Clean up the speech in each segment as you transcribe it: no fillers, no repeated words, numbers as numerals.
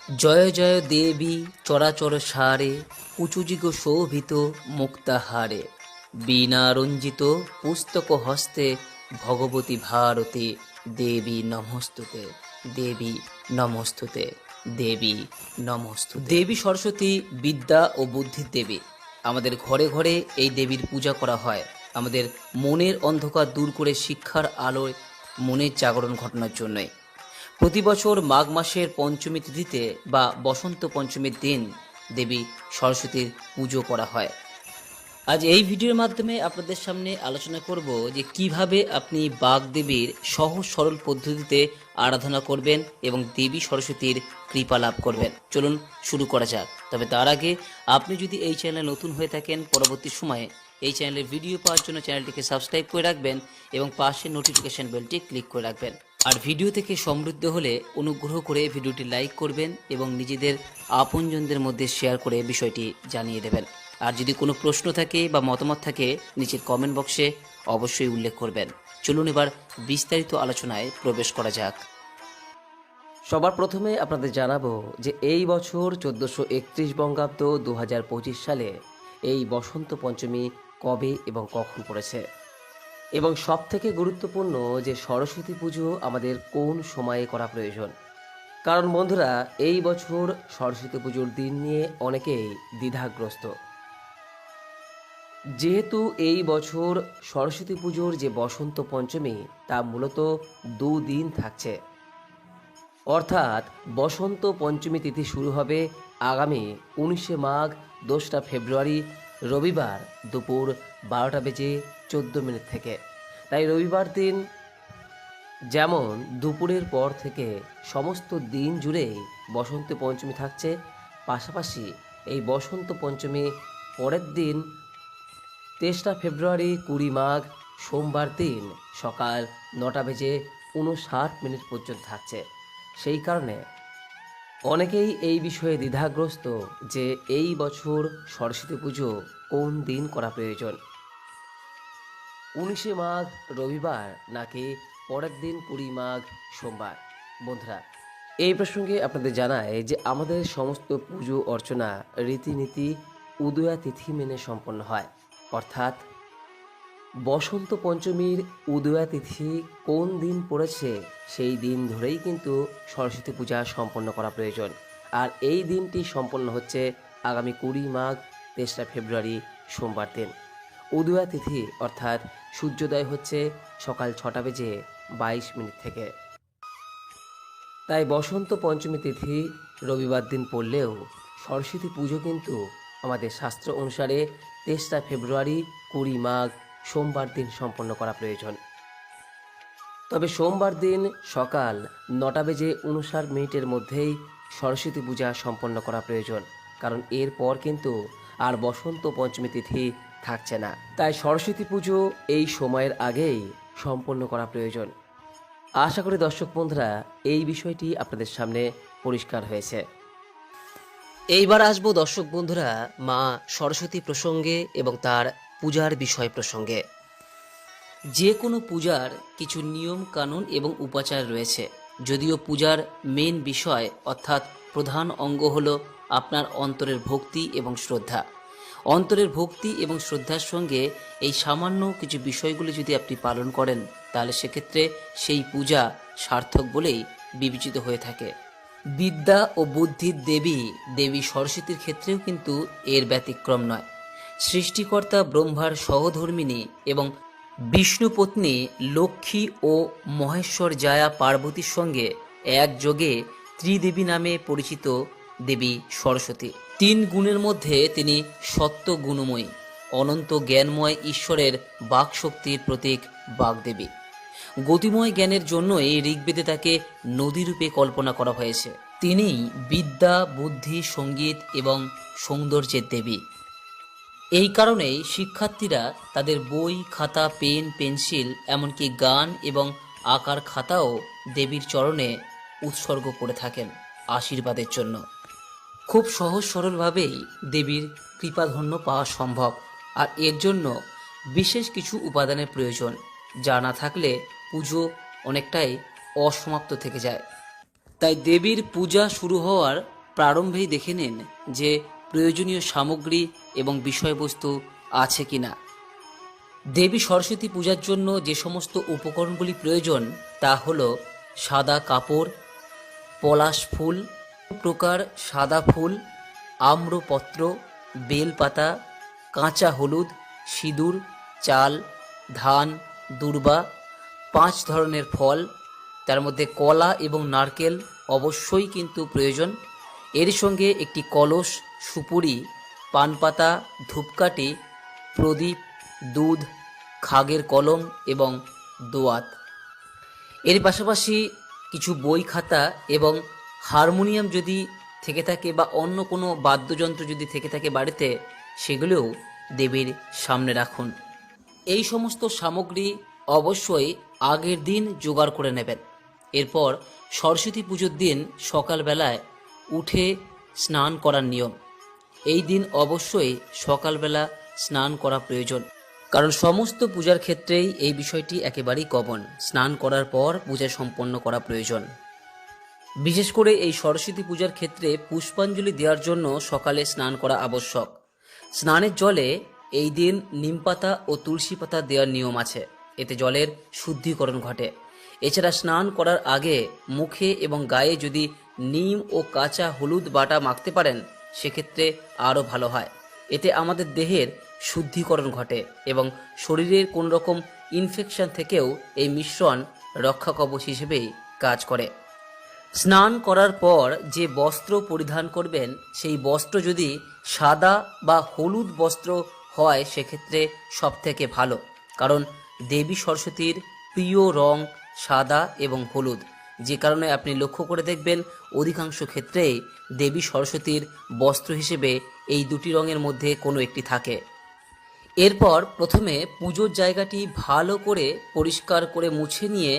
জয় জয় দেবী চরাচর সারে, কুচুজিগ শোভিত মুক্তাহারে, বীণা রঞ্জিত পুস্তক হস্তে, ভগবতী ভারতে দেবী নমস্তুতে, দেবী নমস্তুতে, দেবী নমস্তুতে। দেবী সরস্বতী বিদ্যা ও বুদ্ধির দেবী। আমাদের ঘরে ঘরে এই দেবীর পূজা করা হয় আমাদের মনের অন্ধকার দূর করে শিক্ষার আলোয় মনের জাগরণ ঘটানোর জন্যই। প্রতি বছর মাঘ মাসের পঞ্চমী তিথিতে বা বসন্ত পঞ্চমীর দিন দেবী সরস্বতীর পুজো করা হয়। আজ এই ভিডিওর মাধ্যমে আপনাদের সামনে আলোচনা করব যে কিভাবে আপনি বাগদেবীর সহজ সরল পদ্ধতিতে আরাধনা করবেন এবং দেবী সরস্বতীর কৃপা লাভ করবেন। চলুন শুরু করা যাক। তবে তার আগে আপনি যদি এই চ্যানেলে নতুন হয়ে থাকেন, পরবর্তী সময়ে এই চ্যানেলের ভিডিও পাওয়ার জন্য চ্যানেলটিকে সাবস্ক্রাইব করে রাখবেন এবং পাশের নোটিফিকেশন বেলটি ক্লিক করে রাখবেন। আর ভিডিও থেকে সমৃদ্ধ হলে অনুগ্রহ করে ভিডিওটি লাইক করবেন এবং নিজেদের আপনজনদের মধ্যে শেয়ার করে বিষয়টি জানিয়ে দেবেন। আর যদি কোনো প্রশ্ন থাকে বা মতামত থাকে নিচের কমেন্ট বক্সে অবশ্যই উল্লেখ করবেন। চলুন এবার বিস্তারিত আলোচনায় প্রবেশ করা যাক। সবার প্রথমে আপনাদের জানাবো যে এই বছর 1431 বঙ্গাব্দ 2025 সালে এই বসন্ত পঞ্চমী কবে এবং কখন পড়েছে, এবং সবথেকে গুরুত্বপূর্ণ যে সরস্বতী পুজো আমাদের কোন সময়ে করা প্রয়োজন। কারণ বন্ধুরা, এই বছর সরস্বতী পুজোর দিন নিয়ে অনেকেই দ্বিধাগ্রস্ত। যেহেতু এই বছর সরস্বতী পুজোর যে বসন্ত পঞ্চমী তা মূলত দুদিন থাকছে, অর্থাৎ বসন্ত পঞ্চমী তিথি শুরু হবে আগামী 19শে মাঘ 2রা ফেব্রুয়ারি রবিবার দুপুর 12:14 থেকে। তাই রবিবার দিন যেমন দুপুরের পর থেকে সমস্ত দিন জুড়েই বসন্ত পঞ্চমী থাকছে, পাশাপাশি এই বসন্ত পঞ্চমী পরের দিন 23 ফেব্রুয়ারি 20 মাঘ সোমবার দিন সকাল 9:59 পর্যন্ত থাকছে। সেই কারণে অনেকেই এই বিষয়ে দ্বিধাগ্রস্ত যে এই বছর সরস্বতী পুজো কোন দিন করা প্রয়োজন, 19শে মাঘ রবিবার নাকি পরের দিন 20 মাঘ সোমবার। বন্ধুরা, এই প্রসঙ্গে আপনাদের জানায় যে আমাদের সমস্ত পুজো অর্চনা রীতিনীতি উদয়া তিথি মেনে সম্পন্ন হয়, অর্থাৎ বসন্ত পঞ্চমীর উদয়া তিথি কোন দিন পড়েছে সেই দিন ধরেই কিন্তু সরস্বতী পূজা সম্পন্ন করা প্রয়োজন। আর এই দিনটি সম্পন্ন হচ্ছে আগামী 20 মাঘ 23 ফেব্রুয়ারি সোমবার দিন। উদয়া তিথি অর্থাৎ সূর্যোদয় হচ্ছে সকাল 6:22 থেকে। তাই বসন্ত পঞ্চমী তিথি রবিবার দিন পড়লেও সরস্বতী পুজো কিন্তু আমাদের শাস্ত্র অনুসারে 23 ফেব্রুয়ারি 20 মাঘ সোমবার দিন সম্পন্ন করা প্রয়োজন। তবে সোমবার দিন সকাল 9:59 মধ্যেই সরস্বতী পূজা সম্পন্ন করা প্রয়োজন, কারণ এরপর কিন্তু আর বসন্ত পঞ্চমী তিথি থাকছে না। তাই সরস্বতী পুজো এই সময়ের আগেই সম্পন্ন করা প্রয়োজন। আশা করি দর্শক বন্ধুরা এই বিষয়টি আপনাদের সামনে পরিষ্কার হয়েছে। এইবার আসবো দর্শক বন্ধুরা মা সরস্বতী প্রসঙ্গে এবং তার পূজার বিষয় প্রসঙ্গে। যে কোনো পূজার কিছু নিয়ম কানুন এবং উপাচার রয়েছে, যদিও পূজার মেন বিষয় অর্থাৎ প্রধান অঙ্গ হলো আপনার অন্তরের ভক্তি এবং শ্রদ্ধা। অন্তরের ভক্তি এবং শ্রদ্ধার সঙ্গে এই সামান্য কিছু বিষয়গুলি যদি আপনি পালন করেন তাহলে সেক্ষেত্রে সেই পূজা সার্থক বলেই বিবেচিত হয়ে থাকে। বিদ্যা ও বুদ্ধির দেবী দেবী সরস্বতীর ক্ষেত্রেও কিন্তু এর ব্যতিক্রম নয়। সৃষ্টিকর্তা ব্রহ্মার সহধর্মিণী এবং বিষ্ণুপত্নী লক্ষ্মী ও মহেশ্বর জায়া পার্বতীর সঙ্গে একযোগে ত্রিদেবী নামে পরিচিত দেবী সরস্বতী। 3 গুণের মধ্যে তিনি সত্য গুণময়ী, অনন্ত জ্ঞানময় ঈশ্বরের বাকশক্তির প্রতীক বাগদেবী। গতিময় জ্ঞানের জন্যই ঋগ্বেদে তাকে নদীরূপে কল্পনা করা হয়েছে। তিনি বিদ্যা, বুদ্ধি, সঙ্গীত এবং সৌন্দর্যের দেবী। এই কারণেই শিক্ষার্থীরা তাদের বই, খাতা, পেন, পেন্সিল, এমনকি গান এবং আঁকার খাতাও দেবীর চরণে উৎসর্গ করে থাকেন আশীর্বাদের জন্য। খুব সহজ সরলভাবেই দেবীর কৃপাধন্য পাওয়া সম্ভব, আর এর জন্য বিশেষ কিছু উপাদানের প্রয়োজন, যা না থাকলে পুজো অনেকটাই অসমাপ্ত থেকে যায়। তাই দেবীর পূজা শুরু হওয়ার প্রারম্ভেই দেখে নিন যে প্রয়োজনীয় সামগ্রী এবং বিষয়বস্তু আছে কিনা। দেবী সরস্বতী পূজার জন্য যে সমস্ত উপকরণগুলি প্রয়োজন তা হলো সাদা কাপড়, পলাশ ফুল, প্রকার সাদা ফুল, আম্রপত্র, বেলপাতা, কাঁচা হলুদ, সিঁদুর, চাল, ধান, দূর্বা, 5 ধরনের ফল, তার মধ্যে কলা এবং নারকেল অবশ্যই কিন্তু প্রয়োজন। এর সঙ্গে একটি কলস, সুপুরি, পানপাতা, ধূপকাঠি, প্রদীপ, দুধ, খাগের কলম এবং দোয়াত। এর পাশাপাশি কিছু বই খাতা এবং হারমোনিয়াম যদি থেকে থাকে বা অন্য কোনো বাদ্যযন্ত্র যদি থেকে থাকে বাড়িতে, সেগুলোও দেবীর সামনে রাখুন। এই সমস্ত সামগ্রী অবশ্যই আগের দিন জোগাড় করে নেবেন। এরপর সরস্বতী পুজোর দিন সকালবেলায় উঠে স্নান করার নিয়ম। এই দিন অবশ্যই সকালবেলা স্নান করা প্রয়োজন, কারণ সমস্ত পূজার ক্ষেত্রেই এই বিষয়টি একেবারেই কমন। স্নান করার পর পূজা সম্পন্ন করা প্রয়োজন। বিশেষ করে এই সরস্বতী পূজার ক্ষেত্রে পুষ্পাঞ্জলি দেওয়ার জন্য সকালে স্নান করা আবশ্যক। স্নানের জলে এই দিন নিমপাতা ও তুলসী পাতা দেওয়ার নিয়ম আছে, এতে জলের শুদ্ধিকরণ ঘটে। এছাড়া স্নান করার আগে মুখে এবং গায়ে যদি নিম ও কাঁচা হলুদ বাটা মাখতে পারেন সেক্ষেত্রে আরও ভালো হয়। এতে আমাদের দেহের শুদ্ধিকরণ ঘটে এবং শরীরের কোন রকম ইনফেকশন থেকেও এই মিশ্রণ রক্ষা কবচ হিসেবেই কাজ করে। স্নান করার পর যে বস্ত্র পরিধান করবেন সেই বস্ত্র যদি সাদা বা হলুদ বস্ত্র হয় সেক্ষেত্রে সব থেকে ভালো, কারণ দেবী সরস্বতীর প্রিয় রং সাদা এবং হলুদ। যে কারণে আপনি লক্ষ্য করে দেখবেন অধিকাংশ ক্ষেত্রেই দেবী সরস্বতীর বস্ত্র হিসেবে এই দুটি রঙের মধ্যে কোনো একটি থাকে। এরপর প্রথমে পুজোর জায়গাটি ভালো করে পরিষ্কার করে মুছে নিয়ে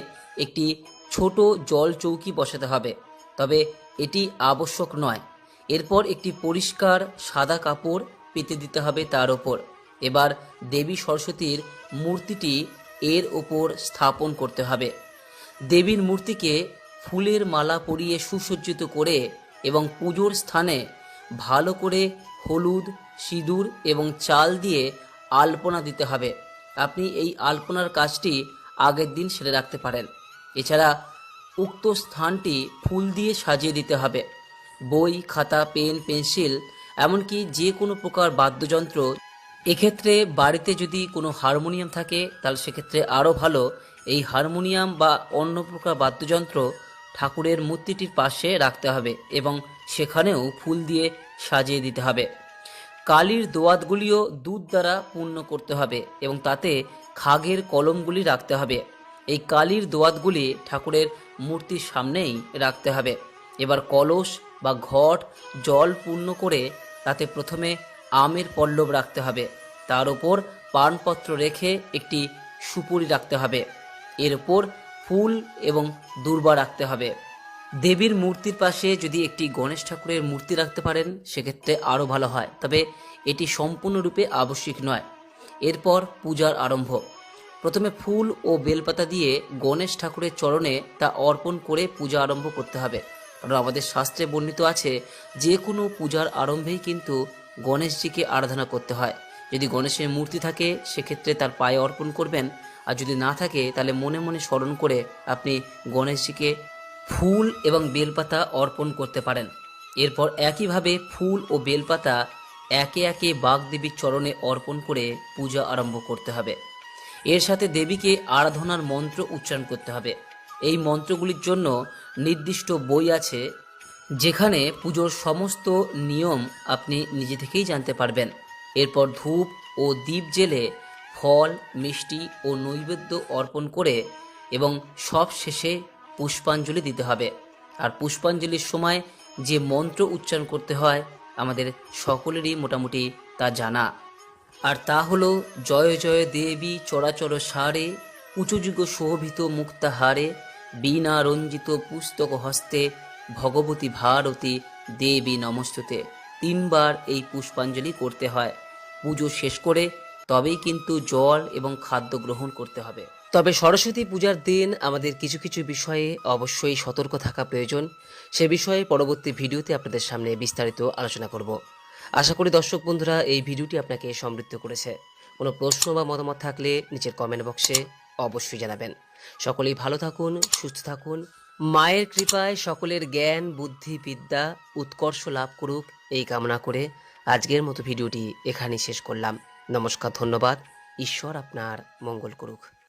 একটি ছোট জল চৌকি বসাতে হবে, তবে এটি আবশ্যক নয়। এরপর একটি পরিষ্কার সাদা কাপড় পেতে দিতে হবে তার ওপর। এবার দেবী সরস্বতীর মূর্তিটি এর ওপর স্থাপন করতে হবে। দেবীর মূর্তিকে ফুলের মালা পরিয়ে সুসজ্জিত করে এবং পুজোর স্থানে ভালো করে হলুদ, সিঁদুর এবং চাল দিয়ে আলপনা দিতে হবে। আপনি এই আলপনার কাজটি আগের দিন সেরে রাখতে পারেন। এছাড়া উক্ত স্থানটি ফুল দিয়ে সাজিয়ে দিতে হবে। বই খাতা, পেন, পেন্সিল, এমনকি যে কোনো প্রকার বাদ্যযন্ত্র, এক্ষেত্রে বাড়িতে যদি কোনো হারমোনিয়াম থাকে তাহলে সেক্ষেত্রে আরও ভালো। এই হারমোনিয়াম বা অন্য প্রকার বাদ্যযন্ত্র ঠাকুরের মূর্তিটির পাশে রাখতে হবে এবং সেখানেও ফুল দিয়ে সাজিয়ে দিতে হবে। কালির দোয়াতগুলিও দুধ দ্বারা পূর্ণ করতে হবে এবং তাতে খাগের কলমগুলি রাখতে হবে। এই কালির দোয়াতগুলি ঠাকুরের মূর্তির সামনেই রাখতে হবে। এবার কলস বা ঘট জল পূর্ণ করে তাতে প্রথমে আমের পল্লব রাখতে হবে, তার ওপর পানপত্র রেখে একটি সুপুরি রাখতে হবে, এর ওপর ফুল এবং দূর্বা রাখতে হবে। দেবীর মূর্তির পাশে যদি একটি গণেশ ঠাকুরের মূর্তি রাখতে পারেন সেক্ষেত্রে আরও ভালো হয়, তবে এটি সম্পূর্ণরূপে আবশ্যিক নয়। এরপর পূজার আরম্ভ। প্রথমে ফুল ও বেলপাতা দিয়ে গণেশ ঠাকুরের চরণে তা অর্পণ করে পূজা আরম্ভ করতে হবে। কারণ আমাদের শাস্ত্রে বর্ণিত আছে যে কোনো পূজার আরম্ভেই কিন্তু গণেশজিকে আরাধনা করতে হয়। যদি গণেশের মূর্তি থাকে সেক্ষেত্রে তার পায়ে অর্পণ করবেন, আর যদি না থাকে তাহলে মনে মনে স্মরণ করে আপনি গণেশজিকে ফুল এবং বেলপাতা অর্পণ করতে পারেন। এরপর একইভাবে ফুল ও বেলপাতা একে একে বাগদেবীর চরণে অর্পণ করে পূজা আরম্ভ করতে হবে। এর সাথে দেবীকে আরাধনার মন্ত্র উচ্চারণ করতে হবে। এই মন্ত্রগুলির জন্য নির্দিষ্ট বই আছে, যেখানে পুজোর সমস্ত নিয়ম আপনি নিজে থেকেই জানতে পারবেন। এরপর ধূপ ও দীপ জ্বেলে ফল, মিষ্টি ও নৈবেদ্য অর্পণ করে এবং সব শেষে পুষ্পাঞ্জলি দিতে হবে। আর পুষ্পাঞ্জলির সময় যে মন্ত্র উচ্চারণ করতে হয় আমাদের সকলেরই মোটামুটি তা জানা, আর তা হলো জয় জয় দেবী চরাচর সারে, উঁচুযুগ শোভিত মুক্তাহারে, বীণা রঞ্জিত পুস্তক হস্তে, ভগবতী ভারতী দেবী নমস্তুতে। 3 বার এই পুষ্পাঞ্জলি করতে হয়। পুজো শেষ করে তবেই কিন্তু জল এবং খাদ্য গ্রহণ করতে হবে। তবে সরস্বতী পূজার দিন আমাদের কিছু কিছু বিষয়ে অবশ্যই সতর্ক থাকা প্রয়োজন। সে বিষয়ে পরবর্তী ভিডিওতে আপনাদের সামনে বিস্তারিত আলোচনা করব। আশা করি দর্শক বন্ধুরা এই ভিডিওটি আপনাকে সমৃদ্ধ করেছে। কোনো প্রশ্ন বা মতামত থাকলে নিচের কমেন্ট বক্সে অবশ্যই জানাবেন। সকলেই ভালো থাকুন, সুস্থ থাকুন। মায়ের কৃপায় সকলের জ্ঞান, বুদ্ধি, বিদ্যা উৎকর্ষ লাভ করুক এই কামনা করে আজকের মতো ভিডিওটি এখানেই শেষ করলাম। নমস্কার, ধন্যবাদ। ঈশ্বর আপনার মঙ্গল করুক।